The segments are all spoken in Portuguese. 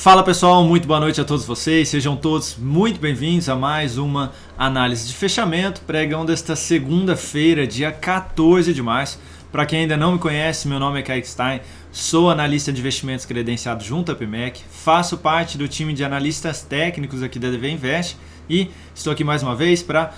Fala pessoal, muito boa noite a todos vocês, sejam todos muito bem-vindos a mais uma análise de fechamento, pregão desta segunda-feira, dia 14 de março. Para quem ainda não me conhece, meu nome é Kaique Stein, sou analista de investimentos credenciado junto à PMEC, faço parte do time de analistas técnicos aqui da DV Invest e estou aqui mais uma vez para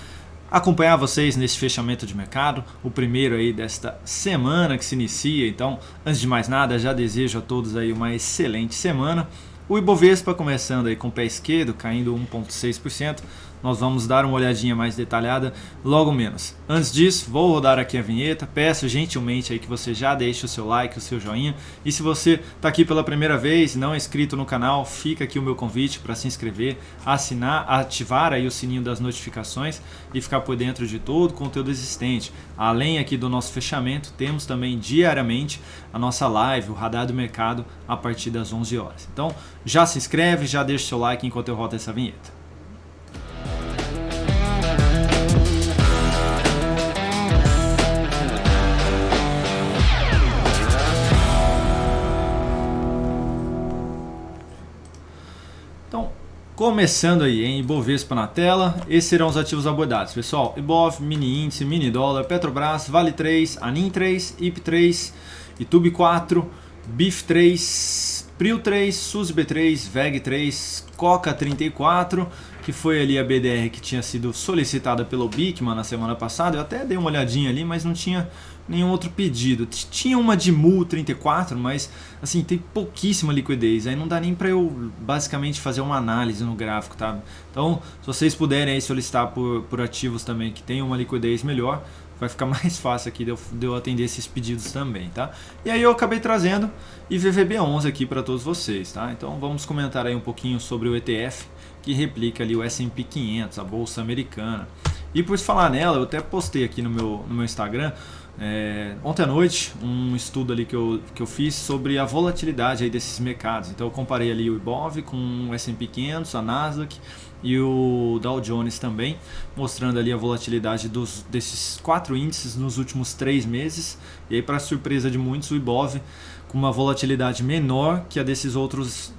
acompanhar vocês nesse fechamento de mercado, o primeiro aí desta semana que se inicia. Então, antes de mais nada, já desejo a todos aí uma excelente semana. O Ibovespa começando aí com o pé esquerdo, caindo 1,6%. Nós vamos dar uma olhadinha mais detalhada logo menos. Antes disso, vou rodar aqui a vinheta. Peço gentilmente aí que você já deixe o seu like, o seu joinha. E se você está aqui pela primeira vez e não é inscrito no canal, fica aqui o meu convite para se inscrever, assinar, ativar aí o sininho das notificações e ficar por dentro de todo o conteúdo existente. Além aqui do nosso fechamento, temos também diariamente a nossa live, o Radar do Mercado, a partir das 11 horas. Então, já se inscreve, já deixa o seu like enquanto eu rodo essa vinheta. Começando aí em Ibovespa na tela, esses serão os ativos abordados. Pessoal, Ibov, mini índice, mini dólar, Petrobras, Vale 3, Anin 3, IP 3, Itube 4, BIF 3, Prio 3, SUSB 3, VEG 3, Coca 34, que foi ali a BDR que tinha sido solicitada pelo Bikman na semana passada. Eu até dei uma olhadinha ali, mas não tinha nenhum outro pedido. Tinha uma de MU 34, mas assim, tem pouquíssima liquidez. Aí não dá nem para eu basicamente fazer uma análise no gráfico, tá? Então, se vocês puderem aí solicitar por ativos também que tenham uma liquidez melhor, vai ficar mais fácil aqui de eu atender esses pedidos também, tá? E aí eu acabei trazendo IVVB11 aqui para todos vocês, tá? Então vamos comentar aí um pouquinho sobre o ETF que replica ali o S&P 500, a bolsa americana. E por falar nela, eu até postei aqui no meu Instagram ontem à noite um estudo ali que eu fiz sobre a volatilidade aí desses mercados. Então eu comparei ali o Ibov com o S&P 500, a Nasdaq e o Dow Jones também, mostrando ali a volatilidade desses 4 índices nos últimos 3 meses. E aí, para surpresa de muitos, o Ibov com uma volatilidade menor que a desses outros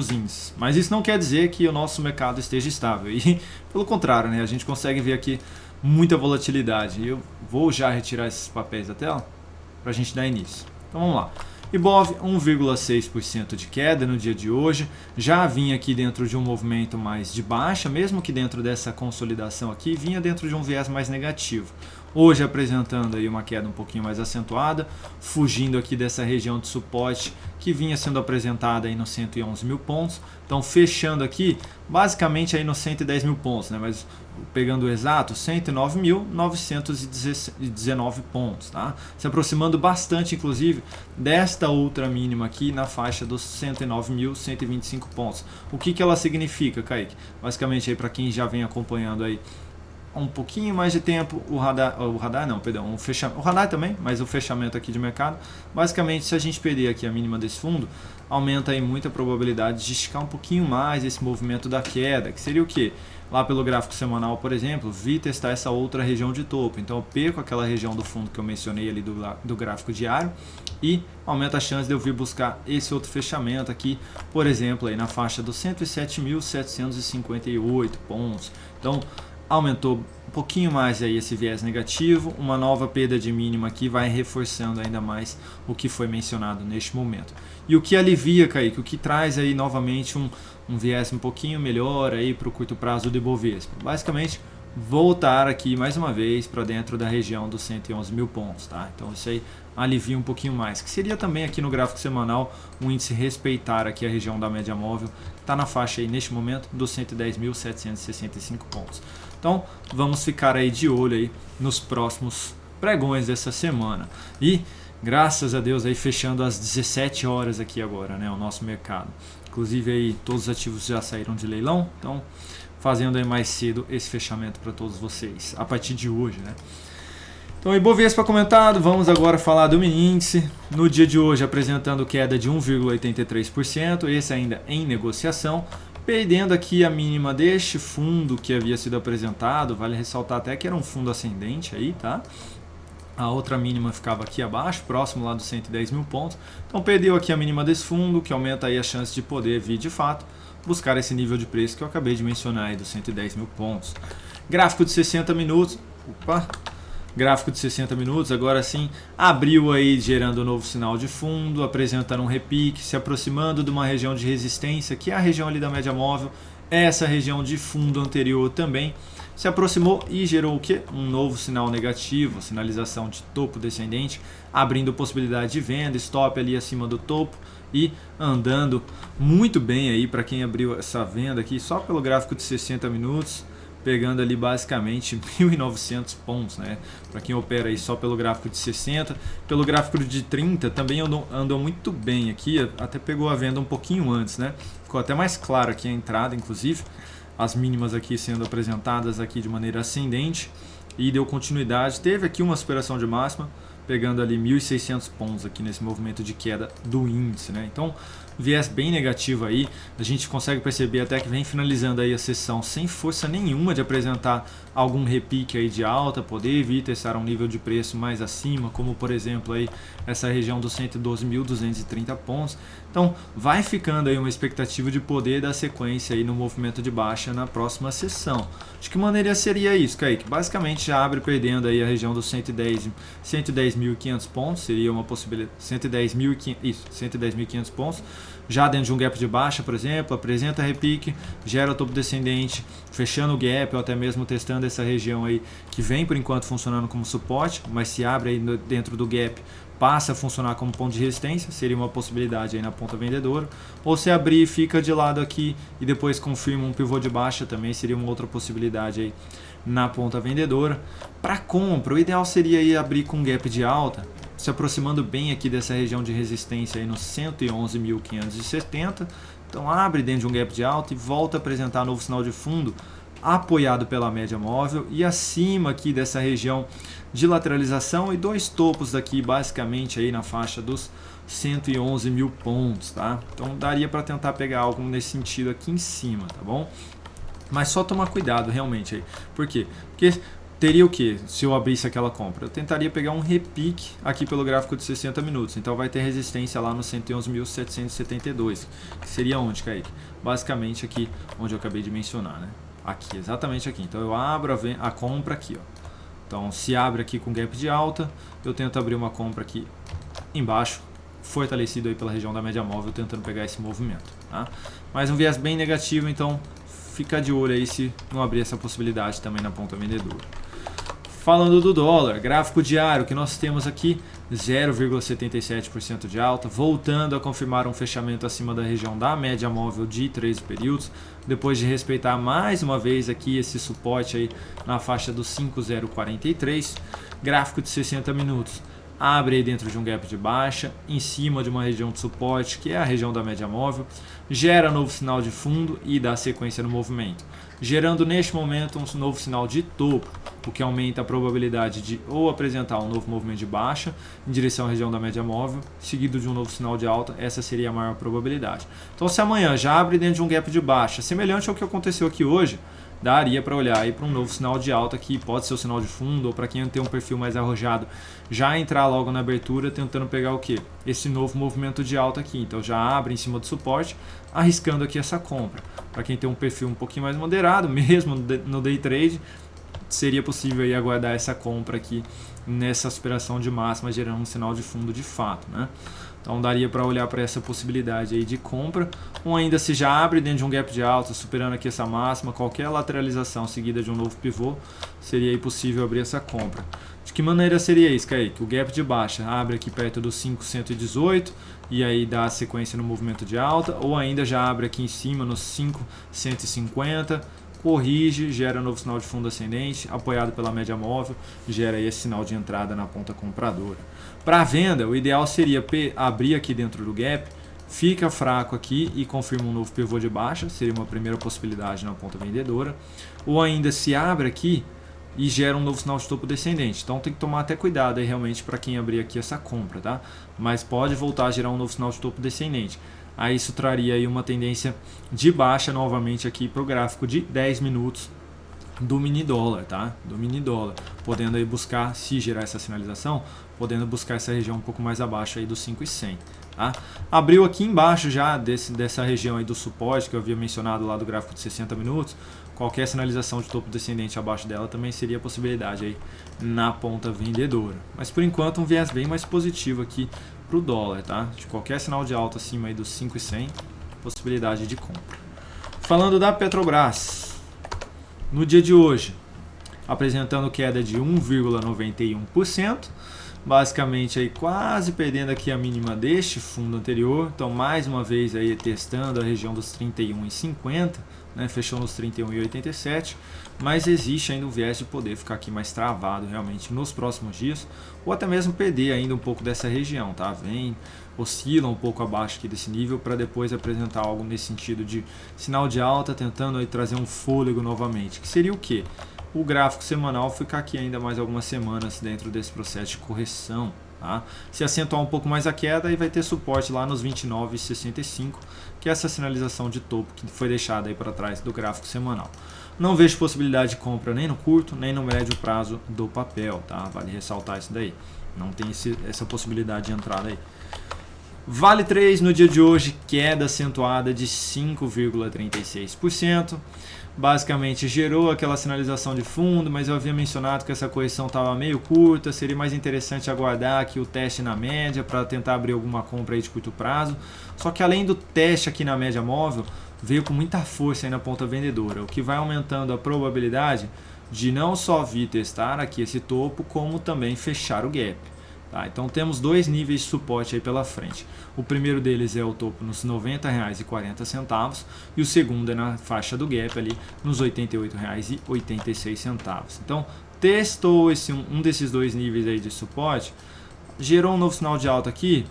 índices. Mas isso não quer dizer que o nosso mercado esteja estável. E pelo contrário, né, a gente consegue ver aqui muita volatilidade. Eu vou já retirar esses papéis da tela para a gente dar início. Então vamos lá. Ibov 1,6% de queda no dia de hoje, já vinha aqui dentro de um movimento mais de baixa, mesmo que dentro dessa consolidação aqui, vinha dentro de um viés mais negativo. Hoje apresentando aí uma queda um pouquinho mais acentuada, fugindo aqui dessa região de suporte que vinha sendo apresentada aí nos 111 mil pontos. Então fechando aqui basicamente aí nos 110 mil pontos, né? Mas pegando o exato, 109.919 pontos, tá? Se aproximando bastante inclusive desta outra mínima aqui na faixa dos 109.125 pontos. O que ela significa, Kaique? Basicamente aí para quem já vem acompanhando aí um pouquinho mais de tempo, o radar também, mas o fechamento aqui de mercado, basicamente se a gente perder aqui a mínima desse fundo, aumenta aí muita probabilidade de esticar um pouquinho mais esse movimento da queda, que seria o quê? Lá pelo gráfico semanal, por exemplo, vi testar essa outra região de topo, então eu perco aquela região do fundo que eu mencionei ali do gráfico diário e aumenta a chance de eu vir buscar esse outro fechamento aqui, por exemplo, aí na faixa dos 107.758 pontos. Então aumentou um pouquinho mais aí esse viés negativo, uma nova perda de mínima aqui vai reforçando ainda mais o que foi mencionado neste momento. E o que alivia, Kaique, o que traz aí novamente um viés um pouquinho melhor aí para o curto prazo do Ibovespa. Basicamente, voltar aqui mais uma vez para dentro da região dos 111 mil pontos, tá? Então isso aí alivia um pouquinho mais, que seria também aqui no gráfico semanal um índice respeitar aqui a região da média móvel, que está na faixa aí neste momento dos 110.765 pontos. Então vamos ficar aí de olho aí nos próximos pregões dessa semana. E graças a Deus aí fechando às 17 horas aqui agora, né, o nosso mercado. Inclusive aí todos os ativos já saíram de leilão, então fazendo aí mais cedo esse fechamento para todos vocês, a partir de hoje, né? Então, Ibovespa comentado, vamos agora falar do mini índice. No dia de hoje apresentando queda de 1,83%, esse ainda em negociação, perdendo aqui a mínima deste fundo que havia sido apresentado. Vale ressaltar até que era um fundo ascendente aí, tá? A outra mínima ficava aqui abaixo, próximo lá dos 110 mil pontos. Então perdeu aqui a mínima desse fundo, que aumenta aí a chance de poder vir de fato buscar esse nível de preço que eu acabei de mencionar aí dos 110 mil pontos. Gráfico de 60 minutos. Gráfico de 60 minutos, agora sim, abriu aí gerando um novo sinal de fundo, apresentando um repique, se aproximando de uma região de resistência, que é a região ali da média móvel, essa região de fundo anterior também, se aproximou e gerou o que? Um novo sinal negativo, sinalização de topo descendente, abrindo possibilidade de venda, stop ali acima do topo e andando muito bem aí para quem abriu essa venda aqui, só pelo gráfico de 60 minutos, pegando ali basicamente 1.900 pontos, né? Para quem opera aí só pelo gráfico de 60, pelo gráfico de 30 também andou muito bem aqui, até pegou a venda um pouquinho antes, né? Ficou até mais claro aqui a entrada, inclusive, as mínimas aqui sendo apresentadas aqui de maneira ascendente e deu continuidade, teve aqui uma superação de máxima, pegando ali 1.600 pontos aqui nesse movimento de queda do índice, né? Então, viés bem negativo aí, a gente consegue perceber até que vem finalizando aí a sessão sem força nenhuma de apresentar algum repique aí de alta, poder vir testar um nível de preço mais acima, como por exemplo aí essa região dos 112.230 pontos. Então, vai ficando aí uma expectativa de poder dar sequência aí no movimento de baixa na próxima sessão. De que maneira seria isso, Kaique? Basicamente já abre perdendo aí a região dos 110.500 pontos, seria uma possibilidade, 110.500 pontos, já dentro de um gap de baixa, por exemplo, apresenta repique, gera topo descendente, fechando o gap ou até mesmo testando essa região aí que vem por enquanto funcionando como suporte, mas se abre aí dentro do gap, passa a funcionar como ponto de resistência, seria uma possibilidade aí na ponta vendedora, ou se abrir fica de lado aqui e depois confirma um pivô de baixa, também seria uma outra possibilidade aí na ponta vendedora. Para compra, o ideal seria aí abrir com gap de alta, se aproximando bem aqui dessa região de resistência aí nos 111.570, então abre dentro de um gap de alta e volta a apresentar novo sinal de fundo, apoiado pela média móvel e acima aqui dessa região de lateralização e dois topos daqui basicamente aí na faixa dos 111 mil pontos, tá? Então daria para tentar pegar algo nesse sentido aqui em cima, tá bom? Mas só tomar cuidado realmente aí. Por quê? Porque teria o que se eu abrisse aquela compra? Eu tentaria pegar um repique aqui pelo gráfico de 60 minutos. Então vai ter resistência lá no 111.772. Que seria onde, Kaique? Basicamente aqui onde eu acabei de mencionar, né? Aqui, exatamente aqui. Então eu abro a compra aqui, ó. Então se abre aqui com gap de alta, eu tento abrir uma compra aqui embaixo, fortalecido aí pela região da média móvel, tentando pegar esse movimento, tá? Mas um viés bem negativo, então fica de olho aí se não abrir essa possibilidade também na ponta vendedora. Falando do dólar, gráfico diário que nós temos aqui 0,77% de alta, voltando a confirmar um fechamento acima da região da média móvel de 13 períodos, depois de respeitar mais uma vez aqui esse suporte aí na faixa dos 5,043, gráfico de 60 minutos. Abre aí dentro de um gap de baixa, em cima de uma região de suporte, que é a região da média móvel, gera novo sinal de fundo e dá sequência no movimento, gerando neste momento um novo sinal de topo, o que aumenta a probabilidade de ou apresentar um novo movimento de baixa em direção à região da média móvel, seguido de um novo sinal de alta, essa seria a maior probabilidade. Então se amanhã já abre dentro de um gap de baixa, semelhante ao que aconteceu aqui hoje, daria para olhar aí para um novo sinal de alta que pode ser o sinal de fundo, ou para quem tem um perfil mais arrojado, já entrar logo na abertura tentando pegar o que? Esse novo movimento de alta aqui. Então já abre em cima do suporte, arriscando aqui essa compra. Para quem tem um perfil um pouquinho mais moderado, mesmo no day trade, seria possível aí aguardar essa compra aqui nessa superação de máxima, gerando um sinal de fundo de fato, né? Então daria para olhar para essa possibilidade aí de compra, ou ainda se já abre dentro de um gap de alta, superando aqui essa máxima, qualquer lateralização seguida de um novo pivô, seria aí possível abrir essa compra. De que maneira seria isso, Kaique? O gap de baixa abre aqui perto dos 5.118 e aí dá sequência no movimento de alta, ou ainda já abre aqui em cima nos 5.150, corrige, gera novo sinal de fundo ascendente, apoiado pela média móvel, gera aí esse sinal de entrada na ponta compradora. Para venda, o ideal seria abrir aqui dentro do gap, fica fraco aqui e confirma um novo pivô de baixa, seria uma primeira possibilidade na ponta vendedora, ou ainda se abre aqui e gera um novo sinal de topo descendente. Então tem que tomar até cuidado aí realmente para quem abrir aqui essa compra, tá? Mas pode voltar a gerar um novo sinal de topo descendente. Aí isso traria aí uma tendência de baixa novamente aqui para o gráfico de 10 minutos, do mini dólar, tá? Do mini dólar, podendo aí buscar, se gerar essa sinalização, podendo buscar essa região um pouco mais abaixo aí dos 5.100, tá? Abriu aqui embaixo já dessa região aí do suporte que eu havia mencionado lá do gráfico de 60 minutos. Qualquer sinalização de topo descendente abaixo dela também seria possibilidade aí na ponta vendedora. Mas por enquanto um viés bem mais positivo aqui para o dólar, tá? De qualquer sinal de alta acima aí dos 5.100, possibilidade de compra. Falando da Petrobras, no dia de hoje, apresentando queda de 1,91%, basicamente aí quase perdendo aqui a mínima deste fundo anterior. Então mais uma vez aí testando a região dos 31,50, né? Fechou nos 31,87, mas existe ainda um viés de poder ficar aqui mais travado realmente nos próximos dias, ou até mesmo perder ainda um pouco dessa região, tá? Oscila um pouco abaixo aqui desse nível para depois apresentar algo nesse sentido de sinal de alta, tentando aí trazer um fôlego novamente, que seria o quê? O gráfico semanal ficar aqui ainda mais algumas semanas dentro desse processo de correção, tá? Se acentuar um pouco mais a queda, aí vai ter suporte lá nos 29,65, que é essa sinalização de topo que foi deixada aí para trás do gráfico semanal. Não vejo possibilidade de compra nem no curto, nem no médio prazo do papel, tá? Vale ressaltar isso daí. Não tem essa possibilidade de entrada aí. Vale 3 no dia de hoje, queda acentuada de 5,36%. Basicamente gerou aquela sinalização de fundo, mas eu havia mencionado que essa correção estava meio curta, seria mais interessante aguardar aqui o teste na média para tentar abrir alguma compra aí de curto prazo. Só que além do teste aqui na média móvel, veio com muita força aí na ponta vendedora, o que vai aumentando a probabilidade de não só vir testar aqui esse topo, como também fechar o gap. Tá, então temos dois níveis de suporte aí pela frente. O primeiro deles é o topo nos R$ 90,40 e o segundo é na faixa do gap ali nos R$ 88,86. Então testou um desses dois níveis aí de suporte, gerou um novo sinal de alta aqui.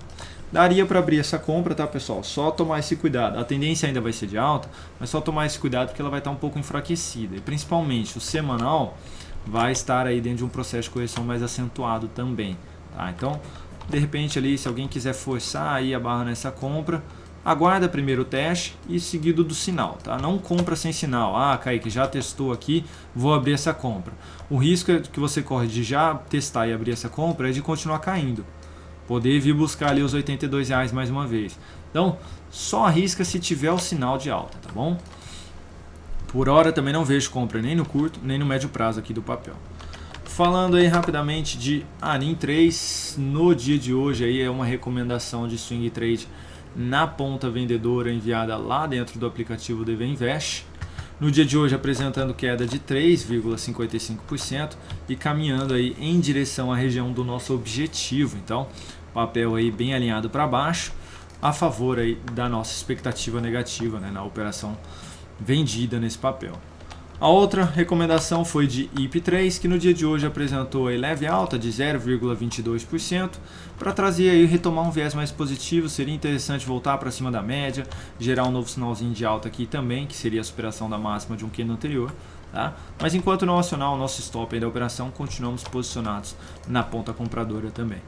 Daria para abrir essa compra, tá, pessoal? Só tomar esse cuidado. A tendência ainda vai ser de alta, mas só tomar esse cuidado porque ela vai estar um pouco enfraquecida. E principalmente o semanal vai estar aí dentro de um processo de correção mais acentuado também. Tá, então, de repente ali, se alguém quiser forçar aí a barra nessa compra, aguarda primeiro o teste e seguido do sinal, tá? Não compra sem sinal. Ah, Kaique, já testou aqui, vou abrir essa compra. O risco que você corre de já testar e abrir essa compra é de continuar caindo. Poder vir buscar ali os R$ 82 mais uma vez. Então, só arrisca se tiver o sinal de alta, tá bom? Por hora também não vejo compra nem no curto, nem no médio prazo aqui do papel. Falando aí rapidamente de ANIM 3, no dia de hoje aí é uma recomendação de swing trade na ponta vendedora enviada lá dentro do aplicativo DV Invest. No dia de hoje apresentando queda de 3,55% e caminhando aí em direção à região do nosso objetivo. Então, papel aí bem alinhado para baixo, a favor aí da nossa expectativa negativa, né, na operação vendida nesse papel. A outra recomendação foi de IP3, que no dia de hoje apresentou a leve alta de 0,22%. Para trazer aí, retomar um viés mais positivo, seria interessante voltar para cima da média, gerar um novo sinalzinho de alta aqui também, que seria a superação da máxima de um candle anterior. Tá? Mas enquanto não acionar o nosso stop aí da operação, continuamos posicionados na ponta compradora também.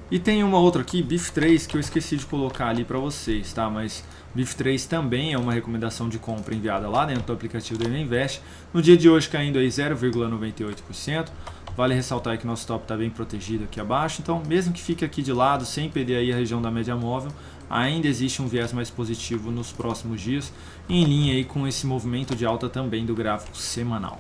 E tem uma outra aqui, BIF3, que eu esqueci de colocar ali para vocês, tá? Mas BIF3 também é uma recomendação de compra enviada lá dentro do aplicativo do Invest. No dia de hoje caindo aí 0,98%. Vale ressaltar que nosso stop está bem protegido aqui abaixo. Então, mesmo que fique aqui de lado, sem perder aí a região da média móvel, ainda existe um viés mais positivo nos próximos dias, em linha aí com esse movimento de alta também do gráfico semanal.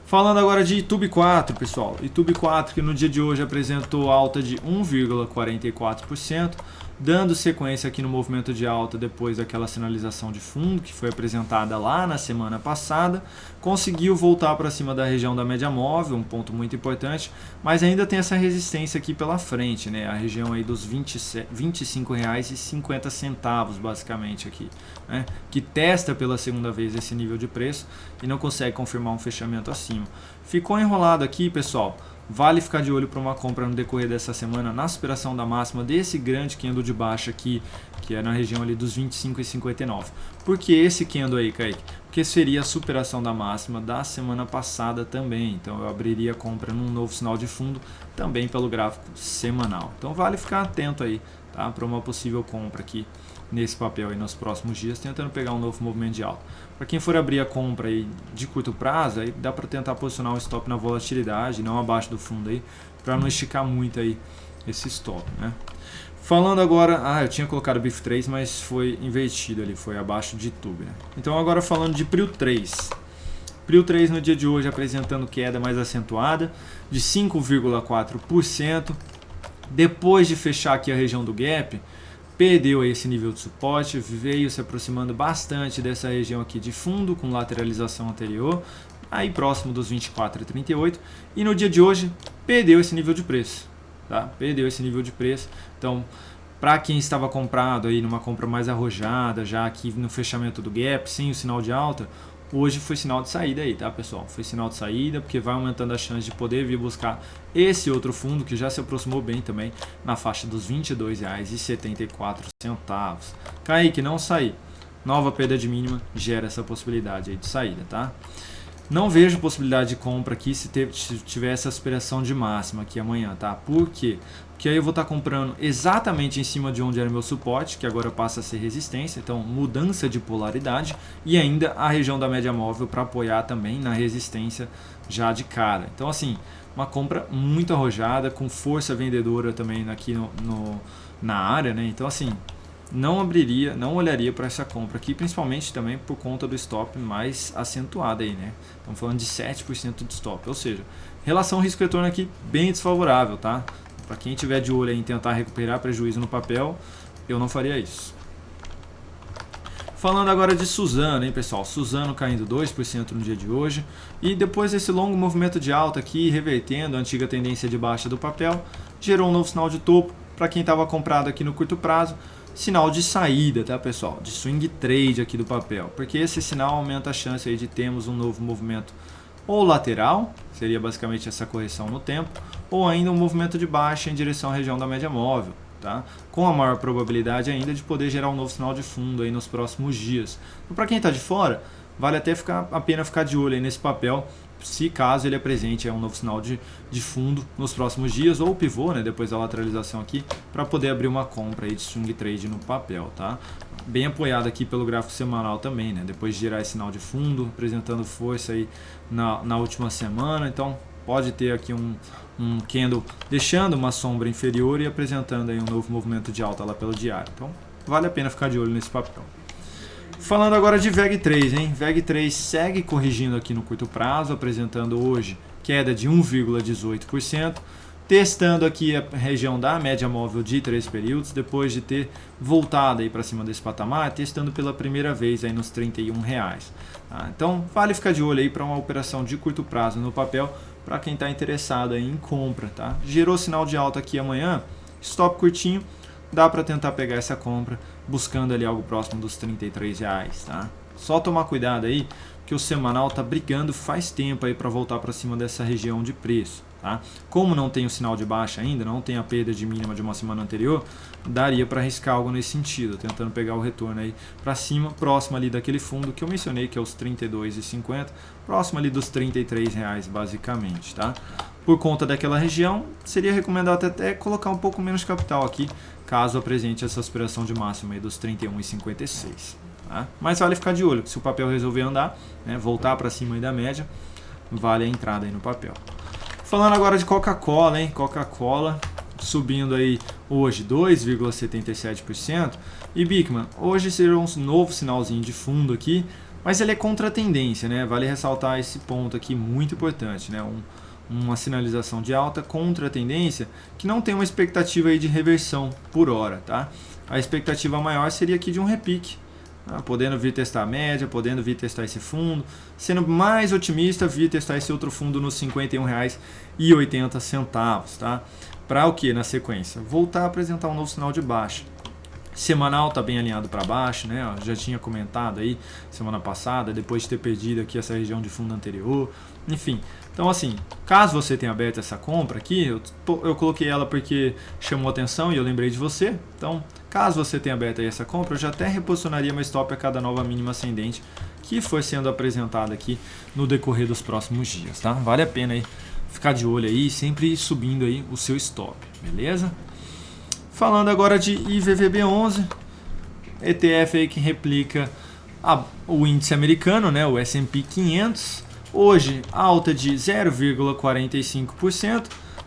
Falando agora de YouTube 4, pessoal. YouTube 4 que no dia de hoje apresentou alta de 1,44%, dando sequência aqui no movimento de alta depois daquela sinalização de fundo que foi apresentada lá na semana passada. Conseguiu voltar para cima da região da média móvel, um ponto muito importante, mas ainda tem essa resistência aqui pela frente, né? A região aí dos R$ 25,50 basicamente aqui, né? Que testa pela segunda vez esse nível de preço e não consegue confirmar um fechamento acima. Ficou enrolado aqui, pessoal. Vale ficar de olho para uma compra no decorrer dessa semana na superação da máxima desse grande candle de baixa aqui, que é na região ali dos 25,59. Por que esse candle aí, Kaique? Porque seria a superação da máxima da semana passada também. Então eu abriria a compra num novo sinal de fundo também pelo gráfico semanal. Então vale ficar atento aí, tá? Para uma possível compra aqui nesse papel aí nos próximos dias, tentando pegar um novo movimento de alta. Para quem for abrir a compra aí de curto prazo, aí dá para tentar posicionar um stop na volatilidade, não abaixo do fundo aí, para não esticar muito aí esse stop, né? Falando agora, eu tinha colocado BIF 3, mas foi invertido ali, foi abaixo de TUB, né? Então agora falando de PRIO 3. PRIO 3 no dia de hoje apresentando queda mais acentuada de 5,4%. Depois de fechar aqui a região do gap, perdeu esse nível de suporte, veio se aproximando bastante dessa região aqui de fundo com lateralização anterior, aí próximo dos 24,38, e no dia de hoje perdeu esse nível de preço. Tá? Perdeu esse nível de preço. Então, para quem estava comprado aí numa compra mais arrojada, já aqui no fechamento do gap, sem o sinal de alta, hoje foi sinal de saída aí, tá, pessoal? Foi sinal de saída, porque vai aumentando a chance de poder vir buscar esse outro fundo que já se aproximou bem também na faixa dos R$ 22,74. Cair que não sair, nova perda de mínima gera essa possibilidade aí de saída, tá? Não vejo possibilidade de compra aqui se tiver essa aspiração de máxima aqui amanhã, tá? Por quê? Porque aí eu vou estar comprando exatamente em cima de onde era meu suporte, que agora passa a ser resistência, então mudança de polaridade, e ainda a região da média móvel para apoiar também na resistência já de cara. Então assim, uma compra muito arrojada, com força vendedora também aqui na área, né? Então assim, não abriria, não olharia para essa compra aqui, principalmente também por conta do stop mais acentuado aí, né? Estamos falando de 7% de stop, ou seja, relação risco-retorno aqui bem desfavorável, tá? Para quem tiver de olho aí em tentar recuperar prejuízo no papel, eu não faria isso. Falando agora de Suzano, hein, pessoal? Suzano caindo 2% no dia de hoje, e depois desse longo movimento de alta aqui, revertendo a antiga tendência de baixa do papel, gerou um novo sinal de topo para quem estava comprado aqui no curto prazo. Sinal de saída, tá, pessoal? De swing trade aqui do papel, porque esse sinal aumenta a chance aí de termos um novo movimento ou lateral, seria basicamente essa correção no tempo, ou ainda um movimento de baixa em direção à região da média móvel, tá? Com a maior probabilidade ainda de poder gerar um novo sinal de fundo aí nos próximos dias. Então, para quem está de fora, vale até a pena ficar de olho aí nesse papel, se caso ele apresente um novo sinal de fundo nos próximos dias, ou pivô, né, depois da lateralização aqui, para poder abrir uma compra aí de swing trade no papel, tá? Bem apoiado aqui pelo gráfico semanal também, né? Depois de gerar esse sinal de fundo, apresentando força aí na última semana, então pode ter aqui um candle deixando uma sombra inferior e apresentando aí um novo movimento de alta lá pelo diário. Então vale a pena ficar de olho nesse papel. Falando agora de VEG3, hein? VEG3 segue corrigindo aqui no curto prazo, apresentando hoje queda de 1,18%, testando aqui a região da média móvel de 3 períodos, depois de ter voltado aí para cima desse patamar, testando pela primeira vez aí nos R$ 31. Tá? Então vale ficar de olho aí para uma operação de curto prazo no papel, para quem está interessado aí em compra, tá? Gerou sinal de alta aqui amanhã, stop curtinho, dá para tentar pegar essa compra, buscando ali algo próximo dos R$ 33, tá? Só tomar cuidado aí, que o semanal tá brigando faz tempo aí para voltar para cima dessa região de preço, tá? Como não tem o sinal de baixa ainda, não tem a perda de mínima de uma semana anterior, daria para arriscar algo nesse sentido, tentando pegar o retorno aí para cima, próximo ali daquele fundo que eu mencionei, que é os R$ 32,50, próximo ali dos R$ 33 basicamente, tá? Por conta daquela região, seria recomendado até colocar um pouco menos de capital aqui, caso apresente essa aspiração de máxima aí dos R$ 31,56. Tá? Mas vale ficar de olho, se o papel resolver andar, né, voltar para cima aí da média, vale a entrada aí no papel. Falando agora de Coca-Cola, hein? Coca-Cola subindo aí hoje 2,77%. E Bigman, hoje será um novo sinalzinho de fundo aqui, mas ele é contra a tendência, né? Vale ressaltar esse ponto aqui muito importante, né? Uma sinalização de alta contra a tendência que não tem uma expectativa aí de reversão por hora, tá? A expectativa maior seria aqui de um repique, tá? Podendo vir testar a média, podendo vir testar esse fundo, sendo mais otimista, vir testar esse outro fundo nos R$ 51,80, tá? Para o que na sequência? Voltar a apresentar um novo sinal de baixa. Semanal está bem alinhado para baixo, né? Eu já tinha comentado aí semana passada, depois de ter perdido aqui essa região de fundo anterior. Enfim, então assim, caso você tenha aberto essa compra aqui, eu coloquei ela porque chamou atenção e eu lembrei de você. Então, caso você tenha aberto aí essa compra, eu já até reposicionaria meu stop a cada nova mínima ascendente que foi sendo apresentada aqui no decorrer dos próximos dias, tá? Vale a pena aí ficar de olho aí, sempre subindo aí o seu stop, beleza? Falando agora de IVVB11, ETF aí que replica o índice americano, né, o S&P 500, hoje alta de 0,45%,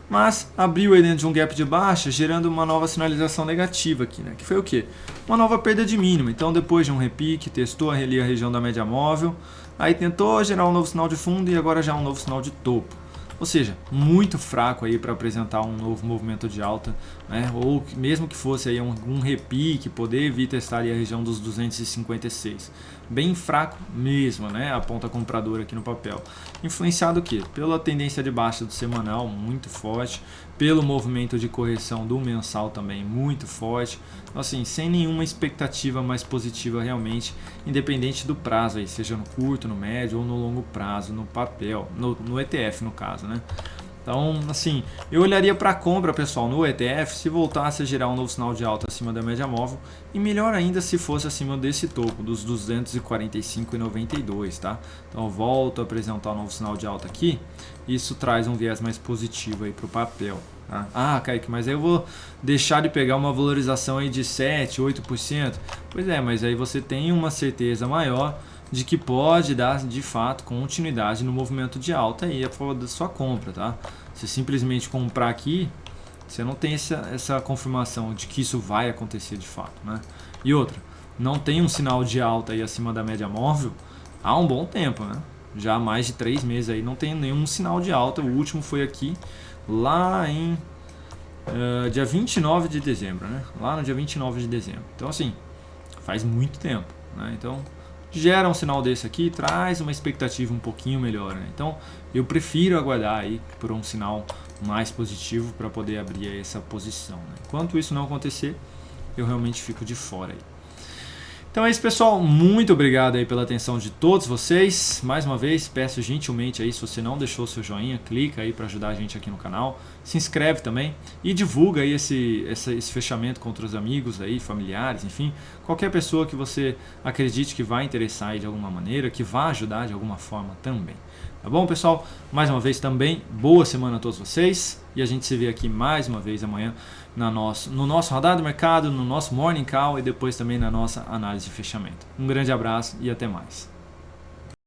mas abriu aí dentro de um gap de baixa, gerando uma nova sinalização negativa aqui, né, que foi o quê? Uma nova perda de mínima. Então depois de um repique, testou ali a região da média móvel, aí tentou gerar um novo sinal de fundo e agora já um novo sinal de topo. Ou seja, muito fraco aí para apresentar um novo movimento de alta, né? Ou mesmo que fosse aí um repique, poder vir testar ali a região dos 256. Bem fraco mesmo, né? A ponta compradora aqui no papel. Influenciado o quê? Pela tendência de baixa do semanal, muito forte, pelo movimento de correção do mensal também, muito forte. Então, assim, sem nenhuma expectativa mais positiva realmente, independente do prazo aí, seja no curto, no médio ou no longo prazo, no papel, no ETF no caso, né? Então, assim, eu olharia para a compra, pessoal, no ETF se voltasse a gerar um novo sinal de alta acima da média móvel e melhor ainda se fosse acima desse topo, dos 245,92, tá? Então, eu volto a apresentar um novo sinal de alta aqui, isso traz um viés mais positivo aí para o papel. Tá? Ah, Kaique, mas aí eu vou deixar de pegar uma valorização aí de 7, 8%? Pois é, mas aí você tem uma certeza maior de que pode dar de fato continuidade no movimento de alta aí a favor da sua compra, tá? Se simplesmente comprar aqui, você não tem essa confirmação de que isso vai acontecer de fato, né? E outra, não tem um sinal de alta aí acima da média móvel há um bom tempo, né? Já há mais de 3 meses aí não tem nenhum sinal de alta. O último foi aqui lá em dia 29 de dezembro, né? Lá no dia 29 de dezembro. Então assim, faz muito tempo, né? Então gera um sinal desse aqui, traz uma expectativa um pouquinho melhor, né? Então eu prefiro aguardar aí por um sinal mais positivo para poder abrir essa posição, né? Enquanto isso não acontecer, eu realmente fico de fora aí. Então é isso, pessoal, muito obrigado aí pela atenção de todos vocês. Mais uma vez, peço gentilmente aí, se você não deixou o seu joinha, clica aí para ajudar a gente aqui no canal, se inscreve também e divulga aí esse fechamento com outros amigos aí, familiares, enfim, qualquer pessoa que você acredite que vai interessar aí de alguma maneira, que vai ajudar de alguma forma também. Tá bom, pessoal? Mais uma vez também, boa semana a todos vocês e a gente se vê aqui mais uma vez amanhã no nosso Radar do Mercado, no nosso Morning Call e depois também na nossa análise de fechamento. Um grande abraço e até mais.